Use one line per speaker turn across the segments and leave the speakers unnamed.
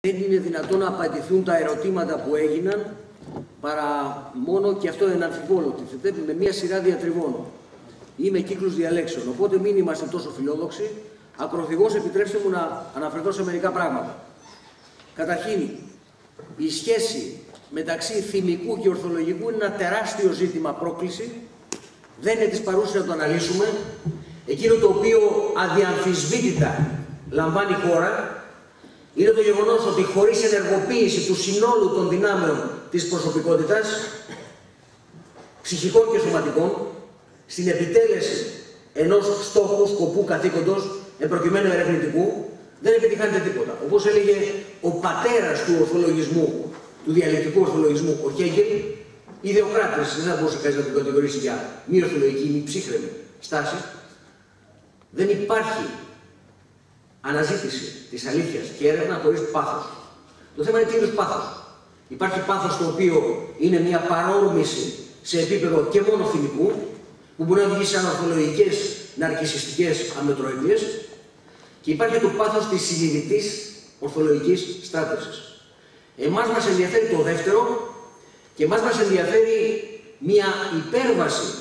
Δεν είναι δυνατόν να απαντηθούν τα ερωτήματα που έγιναν παρά μόνο, και αυτό είναι αμφιβόλο τίθεται, με μία σειρά διατριβών ή με κύκλους διαλέξεων. Οπότε μην είμαστε τόσο φιλόδοξοι. Ακροθυγώς επιτρέψτε μου να αναφερθώ σε μερικά πράγματα. Καταρχήν, η σχέση μεταξύ θυμικού και ορθολογικού είναι ένα τεράστιο ζήτημα, πρόκληση. Δεν είναι της παρούσης να το αναλύσουμε. Εκείνο το οποίο αδιαμφισβήτητα λαμβάνει η χώρα είναι το γεγονός ότι χωρίς ενεργοποίηση του συνόλου των δυνάμεων της προσωπικότητας, ψυχικών και σωματικών, στην επιτέλεση ενός στόχου, σκοπού, καθήκοντος, προκειμένου ερευνητικού, δεν επιτυχάνεται τίποτα. Όπως έλεγε ο πατέρας του ορθολογισμού, του διαλεκτικού ορθολογισμού, ο Χέγκελ, ιδεοκράτης, δεν θα μπορούσε κανείς να τον κατηγορήσει για μη ορθολογική, μη ψύχρεμη στάση. Δεν υπάρχει αναζήτηση της αλήθειας και έρευνα χωρίς πάθος. Το θέμα είναι τι είδους πάθος. Υπάρχει πάθος το οποίο είναι μια παρόρμηση σε επίπεδο και μόνο θυμικού, που μπορεί να οδηγήσει σε ανορθολογικές, ναρκισσιστικές αμετροειδίες, και υπάρχει το πάθος της συνειδητής ορθολογικής στάθμισης. Εμάς μας ενδιαφέρει το δεύτερο, και εμάς μας ενδιαφέρει μια υπέρβαση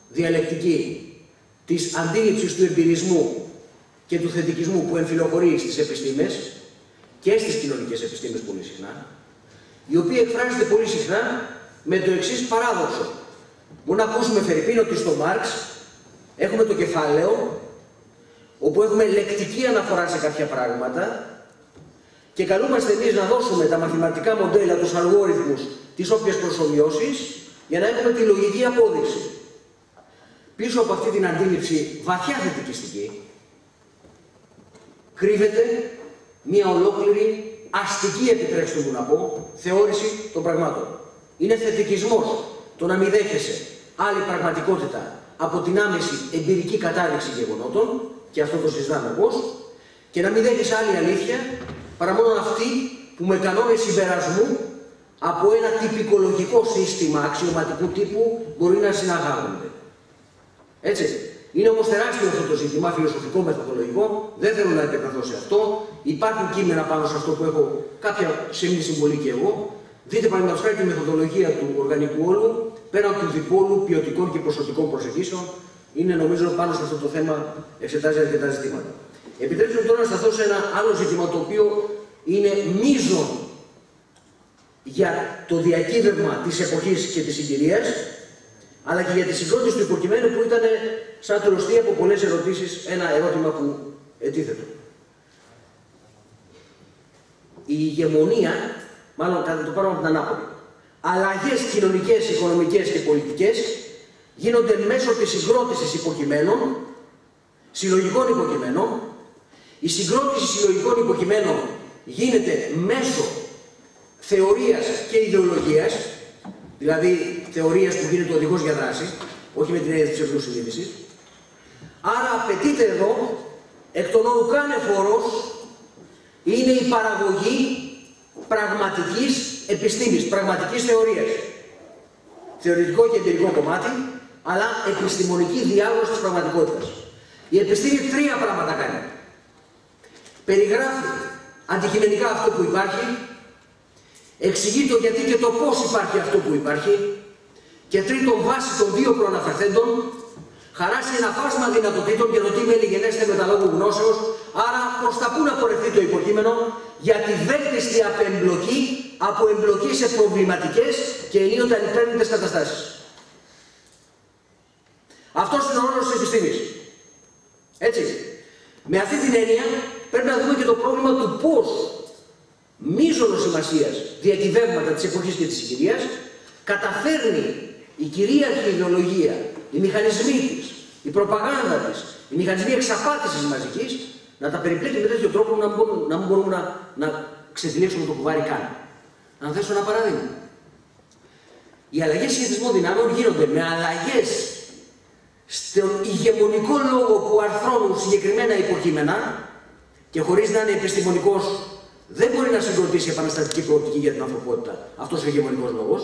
διαλεκτική της αντίληψης του εμπειρισμού και του θετικισμού που εμφυλοχωρεί στις επιστήμες και στις κοινωνικές επιστήμες πολύ συχνά, η οποία εκφράζεται πολύ συχνά με το εξής παράδοξο. Μπορούμε να ακούσουμε φερειπίν ότι στο Μάρξ έχουμε το κεφάλαιο όπου έχουμε λεκτική αναφορά σε κάποια πράγματα και καλούμαστε εμείς να δώσουμε τα μαθηματικά μοντέλα, τους αλγόριθμους, τις όποιες προσομοιώσεις, για να έχουμε τη λογική απόδειξη. Πίσω από αυτή την αντίληψη βαθιά θετικιστική κρύβεται μία ολόκληρη αστική, επιτρέψτε μου να πω, θεώρηση των πραγμάτων. Είναι θετικισμός το να μην δέχεσαι άλλη πραγματικότητα από την άμεση εμπειρική κατάδειξη γεγονότων, και αυτό το συζητάμε πώς, και να μην δέχεσαι άλλη αλήθεια παρά μόνο αυτή που με κανόνες συμπερασμού από ένα τυπικολογικό σύστημα αξιωματικού τύπου μπορεί να συναγάγονται. Έτσι. Είναι όμως τεράστιο αυτό το ζήτημα, φιλοσοφικό, μεθοδολογικό, δεν θέλω να επεκταθώ σε αυτό. Υπάρχουν κείμενα πάνω σε αυτό που έχω κάποια σημεία συμβολή και εγώ. Δείτε παραδείγματος χάρη τη μεθοδολογία του οργανικού όλου, πέραν του διπόλου ποιοτικών και ποσοτικών προσεγγίσεων. Είναι, νομίζω, πάνω σε αυτό το θέμα εξετάζει αρκετά ζητήματα. Επιτρέψτε μου τώρα να σταθώ σε ένα άλλο ζήτημα, το οποίο είναι μείζον για το διακύβευμα της εποχής και της συγκυρίας, αλλά και για τη συγκρότηση του υποκειμένου, που ήταν σαν τροστή από πολλές ερωτήσεις ένα ερώτημα που ετίθετο. Η ηγεμονία, μάλλον κατά το πάρω από την ανάποδη, αλλαγές κοινωνικές, οικονομικές και πολιτικές γίνονται μέσω της συγκρότησης υποκειμένων, συλλογικών υποκειμένων. Η συγκρότηση συλλογικών υποκειμένων γίνεται μέσω θεωρίας και ιδεολογίας, δηλαδή θεωρίας που γίνεται οδηγός για δράση, όχι με την έννοια της ψευδούς συνείδησης. Άρα απαιτείται εδώ, εκ των ουκάνεφορος, είναι η παραγωγή πραγματικής επιστήμης, πραγματικής θεωρίας. Θεωρητικό και εμπειρικό κομμάτι, αλλά επιστημονική διάγνωση της πραγματικότητας. Η επιστήμη τρία πράγματα κάνει. Περιγράφει αντικειμενικά αυτό που υπάρχει, εξηγεί το γιατί και το πώς υπάρχει αυτό που υπάρχει, και τρίτον, βάσει των δύο προαναφερθέντων, χαράσει ένα φάσμα δυνατοτήτων και ρωτή με λιγενέστε με τα λόγου γνώσεως, άρα προς τα πού να πορευτεί το υποκείμενο, για τη βέλτιστη απεμπλοκή από εμπλοκή σε προβληματικές και ενίοτε ανυπέρνητες καταστάσεις. Αυτός είναι ο ρόλος της επιστήμης. Έτσι. Με αυτή την έννοια πρέπει να δούμε και το πρόβλημα του πώς μείζωνος σημασίας διακυβεύματα της εποχής και της συγκυρίας καταφέρνει η κυρίαρχη ιδεολογία, οι μηχανισμοί της, η προπαγάνδα της, οι μηχανισμοί εξαπάτησης μαζικής, να τα περιπλέκει με τέτοιο τρόπο να μην μπορούμε να ξετυλίξουμε το κουβάρι καν. Να θέσω ένα παράδειγμα. Οι αλλαγές σχετισμών δυνάμεων γίνονται με αλλαγές στον ηγεμονικό λόγο που αρθρώνουν συγκεκριμένα υποκείμενα, και χωρίς να είναι επιστημονικός δεν μπορεί να συγκροτήσει επαναστατική προοπτική για την ανθρωπότητα αυτός ο ηγεμονικός λόγος.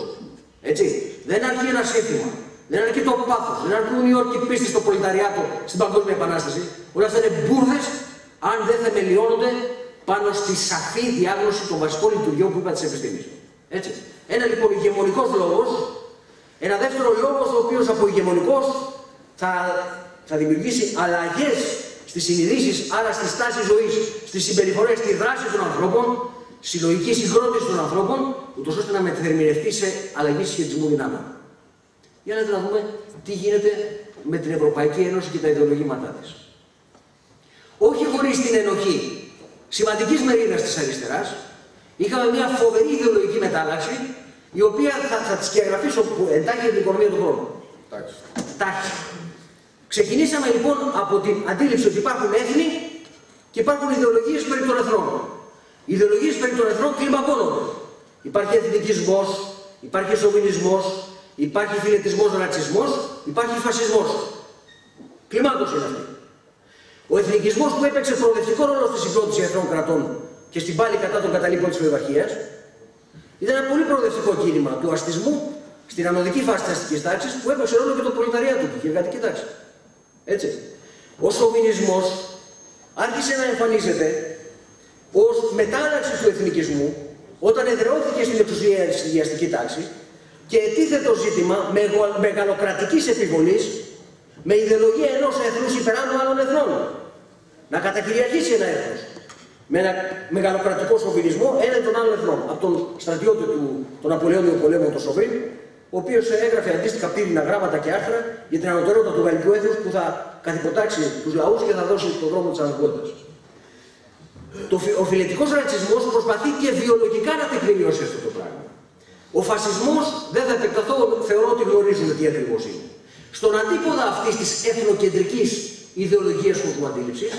Έτσι. Δεν αρκεί ένα σύνθημα, δεν αρκεί το πάθος, δεν αρκούν οι όρκοι πίστη στο προλεταριάτο στην Παγκόσμια Επανάσταση. Όλα αυτά είναι μπουρδες αν δεν θεμελιώνονται πάνω στη σαφή διάγνωση των βασικών λειτουργιών που είπα της επιστήμης. Έτσι. Ένα λοιπόν ηγεμονικός λόγος, ένα δεύτερο λόγος ο οποίος από ηγεμονικός θα δημιουργήσει αλλαγές στις συνειδήσεις, άρα στη στάση ζωής, στις συμπεριφορές, στη δράση των ανθρώπων, συλλογική συγκρότηση των ανθρώπων, ούτως ώστε να μετερμηνευτεί σε αλλαγή συσχετισμού δυνάμεων. Για να δούμε τι γίνεται με την Ευρωπαϊκή Ένωση και τα ιδεολογήματά της. Όχι χωρίς την ενοχή σημαντικής μερίδας της αριστεράς, είχαμε μια φοβερή ιδεολογική μετάλλαξη, η οποία θα τη σκιαγραφίσω εντάχει για την οικονομία του χρόνου. Τάχιστα. Ξεκινήσαμε λοιπόν από την αντίληψη ότι υπάρχουν έθνη και υπάρχουν ιδεολογίες περί των εθνών. Οι ιδεολογίες περί των εθνών κλιμακώνονται. Υπάρχει εθνικισμός, υπάρχει σοβινισμός, υπάρχει φιλετισμός, ρατσισμός, υπάρχει φασισμός. Κλιμάκωση είναι αυτή. Ο εθνικισμός που έπαιξε προοδευτικό ρόλο στη συγκρότηση εθνών κρατών και στην πάλη κατά των καταλήπων της φεουδαρχίας, ήταν ένα πολύ προοδευτικό κίνημα του αστισμού στην ανωδική φάση της αστικής τάξης που έπαιξε ρόλο και το προλεταριάτο του και η εργατική τάξη. Έτσι. Ο σοβινισμός άρχισε να εμφανίζεται ως μετάλλαξη του εθνικισμού όταν εδραιώθηκε στην εξουσιαστική τάξη και ετίθετο ζήτημα μεγαλοκρατικής επιβολής με ιδεολογία ενός εθνούς υπεράνω άλλων εθνών. Να κατακυριαρχήσει ένα έθνος με ένα μεγαλοκρατικό σοβινισμό έναντι των άλλων εθνών. Από τον στρατιώτη του Ναπολεόντιου πολέμου, τον Σοβίν, ο οποίος έγραφε αντίστοιχα πύρινα γράμματα και άρθρα για την ανωτερότητα του γαλλικού έθνους που θα καθυποτάξει τους λαούς και θα δώσει τον δρόμο της ανθρωπότητας. Ο φιλετικός ρατσισμός προσπαθεί και βιολογικά να τεκμηριώσει αυτό το πράγμα. Ο φασισμός, δεν θα επεκταθώ, θεωρώ ότι γνωρίζουμε τι ακριβώς είναι. Στον αντίποδα αυτής της εθνοκεντρικής ιδεολογίας κοσμοαντίληψης,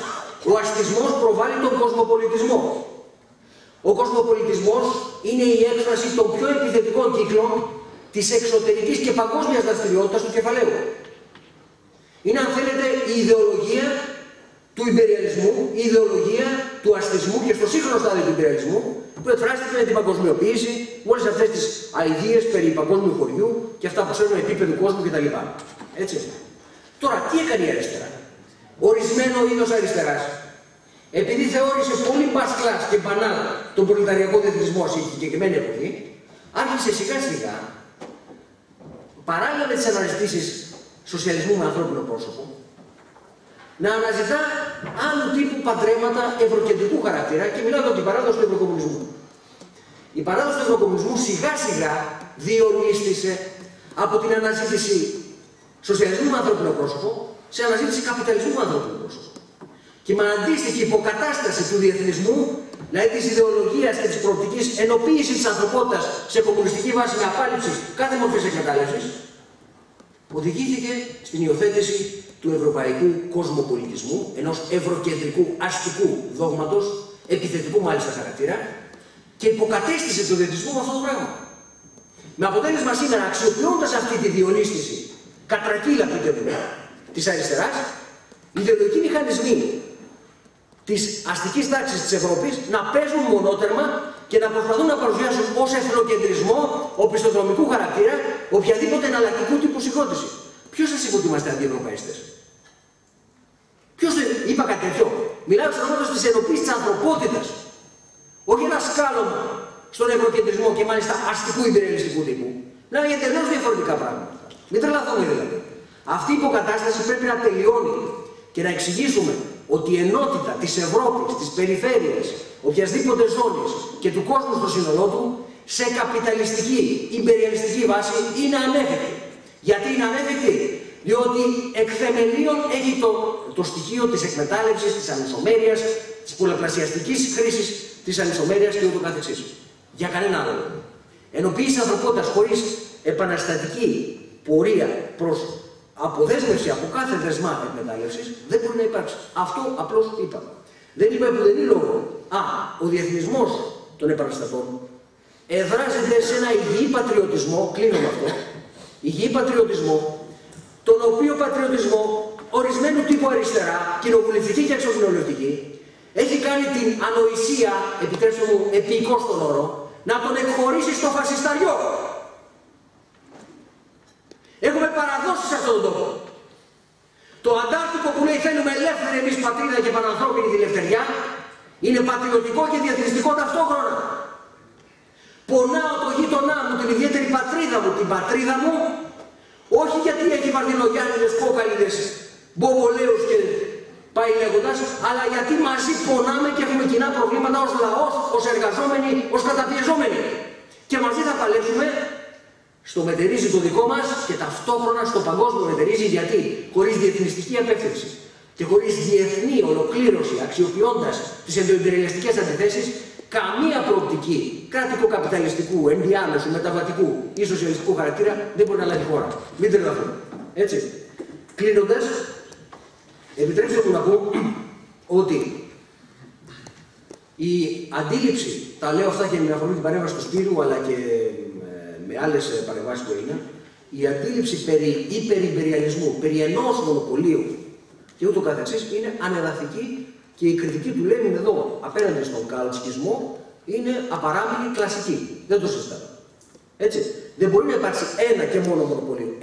ο αστισμός προβάλλει τον κοσμοπολιτισμό. Ο κοσμοπολιτισμός είναι η έκφραση των πιο επιθετικών κύκλων της εξωτερικής και παγκόσμιας δραστηριότητας του κεφαλαίου. Είναι, αν θέλετε, η ιδεολογία του υπεριαλισμού, η ιδεολογία του αστισμού και στο σύγχρονο στάδιο του υπεριαλισμού, που εκφράστηκε με την παγκοσμιοποίηση, με όλες αυτές τις αηδίες περί παγκόσμιου χωριού και αυτά που ξέρουν επίπεδου κόσμου κτλ. Έτσι. Τώρα, τι έκανε η αριστερά? Ορισμένο είδος αριστεράς, επειδή θεώρησε πολύ μπας κλάς και μπανάλ τον προλεταριακό διεθνισμό σε συγκεκριμένη εποχή, άρχισε σιγά σιγά, παράλληλα με τις αναζητήσεις σοσιαλισμού με ανθρώπινο πρόσωπο, να αναζητά άλλου τύπου παντρέματα ευρωκεντρικού χαρακτήρα και μιλάω για την παράδοση του ευρωκομμουνισμού. Η παράδοση του ευρωκομμουνισμού σιγά σιγά διορίστησε από την αναζήτηση σοσιαλισμού με ανθρώπινο πρόσωπο σε αναζήτηση καπιταλισμού με ανθρώπινο πρόσωπο. Και με αντίστοιχη υποκατάσταση του διεθνισμού, δηλαδή της ιδεολογίας και της προοπτικής ενοποίησης της ανθρωπότητας σε κομμουνιστική βάση με απάλληψη κάθε μορφής εκμετάλλευσης, οδηγήθηκε στην υιοθέτηση του ευρωπαϊκού κοσμοπολιτισμού, ενός ευρωκεντρικού αστικού δόγματος, επιθετικού μάλιστα χαρακτήρα, και υποκατέστησε τον διεθνισμό με αυτό το πράγμα. Με αποτέλεσμα σήμερα, αξιοποιώντας αυτή τη διολίσθηση, κατρακύλα της αριστεράς, οι ιδεολογικοί μηχανισμοί της αστικής τάξης της Ευρώπης να παίζουν μονότερμα και να προσπαθούν να παρουσιάσουν ως εθνοκεντρισμό οπισθοδρομικού χαρακτήρα οποιαδήποτε εναλλακτικού τύπου συγκρότηση. Ποιος σας είπε ότι είμαστε αντιευρωπαϊστές? Ποιος είπα κάτι τέτοιο? Μιλάω στον όνομα της ενοποίησης της ανθρωπότητας. Όχι ένα σκάλωμα στον ευρωκεντρισμό και μάλιστα αστικού υπερελιστικού τύπου. Μιλάμε για τελείως διαφορετικά πράγματα. Μην τρελαθούμε δηλαδή. Αυτή η υποκατάσταση πρέπει να τελειώνει και να εξηγήσουμε ότι η ενότητα της Ευρώπης, της περιφέρειας, οποιασδήποτε ζώνης και του κόσμου στο σύνολό του, σε καπιταλιστική, υπεριαλιστική βάση είναι ανέφικτη. Γιατί είναι ανέφικτη? Διότι εκ θεμελίων έχει το στοιχείο της εκμετάλλευσης, της ανισομέρειας, της πολλαπλασιαστικής χρήσης της ανισομέρειας και ούτω καθεξής. Για κανένα άλλο. Ενοποίηση της ανθρωπότητας χωρίς επαναστατική πορεία προς αποδέσμευση από κάθε δεσμά εκμετάλλευσης δεν μπορεί να υπάρξει. Αυτό απλώς είπα. Δεν είπα που δεν είναι λόγο. Ο διεθνισμός των επαναστατών εδράζεται σε ένα υγιή πατριωτισμό, κλείνω με αυτό, υγιή πατριωτισμό, τον οποίο πατριωτισμό ορισμένου τύπου αριστερά, κοινοβουλευτική και εξοκοινοβουλευτική, έχει κάνει την ανοησία, επιτρέψτε μου επίοικος τον όρο, να τον εκχωρήσει στο φασισταριό. Έχουμε παραδώσει σε αυτόν τον τόπο. Το αντάρτικο που λέει θέλουμε ελεύθερη εμείς πατρίδα και πανανθρώπινη τη ελευθεριά, Είναι πατριωτικό και διεθνιστικό ταυτόχρονα. Πονάω το γείτονά μου, την ιδιαίτερη πατρίδα μου, την πατρίδα μου, όχι γιατί έχει βαρδινογιάννηδες, κόκαλιδες, μποβολέους και πάει λέγοντας, αλλά γιατί μαζί πονάμε και έχουμε κοινά προβλήματα ως λαός, ως εργαζόμενοι, ως καταπιεζόμενοι. Και μαζί θα παλέψουμε στο μετερίζει το δικό μας και ταυτόχρονα στο παγκόσμιο μετερίζει, γιατί χωρίς διεθνιστική απεύθυνση και χωρίς διεθνή ολοκλήρωση, αξιοποιώντας τις ενδοϊμπεριαλιστικές αντιθέσεις, καμία προοπτική κρατικο-καπιταλιστικού, ενδιάμεσου, μεταβατικού ή σοσιαλιστικού χαρακτήρα δεν μπορεί να λάβει χώρα. Μην τρελαθούμε. Έτσι. Κλείνοντας, επιτρέψτε μου να πω ότι η αντίληψη, τα λέω αυτά και με αφορμή την παρέμβαση του Σπύρου, αλλά και με άλλες παρεμβάσεις που έγιναν, η αντίληψη περί υπερυμπεριαλισμού, περί ενός μονοπωλίου και ούτω καθεξής είναι ανεδαφική και η κριτική του Λένιν εδώ απέναντι στον καλτσικισμό είναι απαράμιλη, κλασική. Δεν το συζητάμε. Έτσι. Δεν μπορεί να υπάρξει ένα και μόνο μονοπωλίο,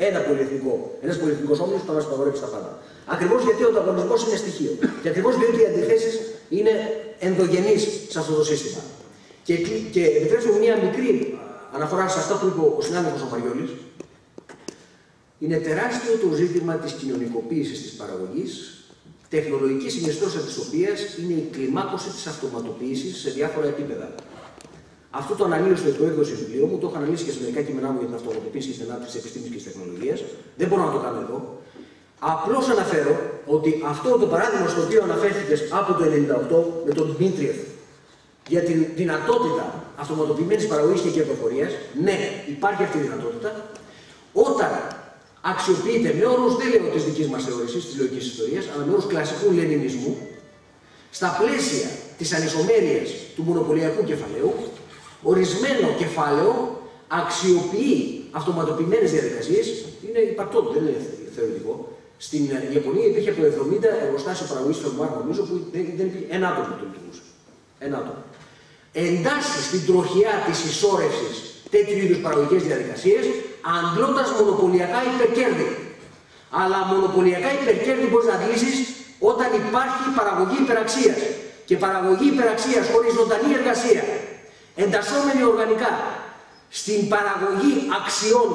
ένας πολυεθνικός όμιλος που θα μας απαγορεύσει τα πάντα. Ακριβώς γιατί ο ανταγωνισμός είναι στοιχείο. Και ακριβώς διότι οι αντιθέσεις είναι ενδογενείς σε αυτό το σύστημα. Και επιτρέψτε μου μια μικρή αναφορά σε αυτά που είπε ο συνάδελφος ο Μαριόλης. Είναι τεράστιο το ζήτημα της κοινωνικοποίησης της παραγωγής, τεχνολογική συνιστόσα της οποίας είναι η κλιμάκωση της αυτοματοποίησης σε διάφορα επίπεδα. Αυτό το αναλύω στο εκδόση του βιβλίου μου, το έχω αναλύσει και σε μερικά κείμενά μου για την αυτοματοποίηση και την ανάπτυξη της επιστήμης και της τεχνολογίας. Δεν μπορώ να το κάνω εδώ. Απλώς αναφέρω ότι αυτό το παράδειγμα στο οποίο αναφέρθηκε από το 1998 με τον Δημήτριεφ για την δυνατότητα αυτοματοποιημένης παραγωγής και κερδοφορίας, ναι, υπάρχει αυτή η δυνατότητα, όταν αξιοποιείται με όρους, δεν λέω της δικής μας θεώρησης, της λογικής ιστορίας, αλλά με όρους κλασικού λενινισμού, στα πλαίσια της ανισομέρειας του μονοπωλιακού κεφαλαίου, ορισμένο κεφάλαιο αξιοποιεί αυτοματοποιημένες διαδικασίες, είναι υπαρκτό, δεν είναι θεωρητικό. Στην Ιαπωνία υπήρχε από το 70 εργοστάσιο παραγωγής φερμουάρ, νομίζω, που δεν υπήρχε ένα άτομο που το λειτουργούσε. Ένα άτομο. Εντάσσει στην τροχιά της ισόρευσης τέτοιου είδους παραγωγικές διαδικασίες, αντλώντας μονοπωλιακά υπερκέρδη. Αλλά μονοπωλιακά υπερκέρδη μπορείς να αντλήσεις όταν υπάρχει παραγωγή υπεραξίας. Και παραγωγή υπεραξίας χωρίς ζωντανή εργασία, εντασσόμενη οργανικά στην παραγωγή αξιών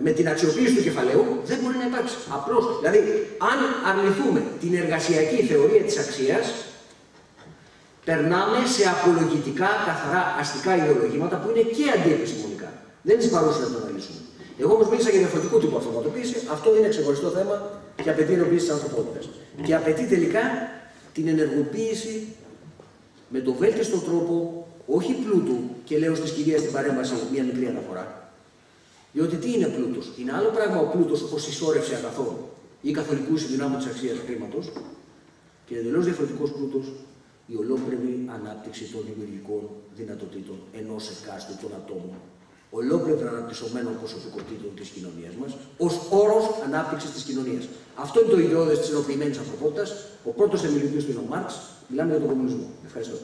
με την αξιοποίηση του κεφαλαίου, δεν μπορεί να υπάρξει. Απλώς, δηλαδή, αν αρνηθούμε την εργασιακή θεωρία της αξίας, περνάμε σε απολογητικά, καθαρά αστικά ιδεολογήματα που είναι και αντιεπιστημονικά. Δεν είναι παρούσε να το αναλύσουμε. Εγώ όμως μίλησα για διαφορετικού τύπου αυτοματοποίηση. Αυτό είναι ξεχωριστό θέμα και απαιτεί ενοποίηση της ανθρωπότητας. Και απαιτεί τελικά την ενεργοποίηση με τον βέλτιστο τρόπο, όχι πλούτου, και λέω στις κυρίες στην παρέμβαση μια μικρή αναφορά. Διότι τι είναι πλούτος? Είναι άλλο πράγμα ο πλούτος ως συσσόρευση αγαθών ή καθολικού συνδυνάμου της αξίας χρήματος, και εντελώς διαφορετικός πλούτος η ολόκληρη ανάπτυξη των δημιουργικών δυνατοτήτων ενός εκάστου των ατόμων, ολόκληρα αναπτυσσομένων προσωπικότητων της κοινωνίας μας, ως όρος ανάπτυξης της κοινωνίας. Αυτό είναι το ιδεώδες της ενοποιημένης ανθρωπότητας. Ο πρώτος θεμελιωτής του είναι ο Μάρξ. Μιλάμε για τον κομμουνισμό. Ευχαριστώ.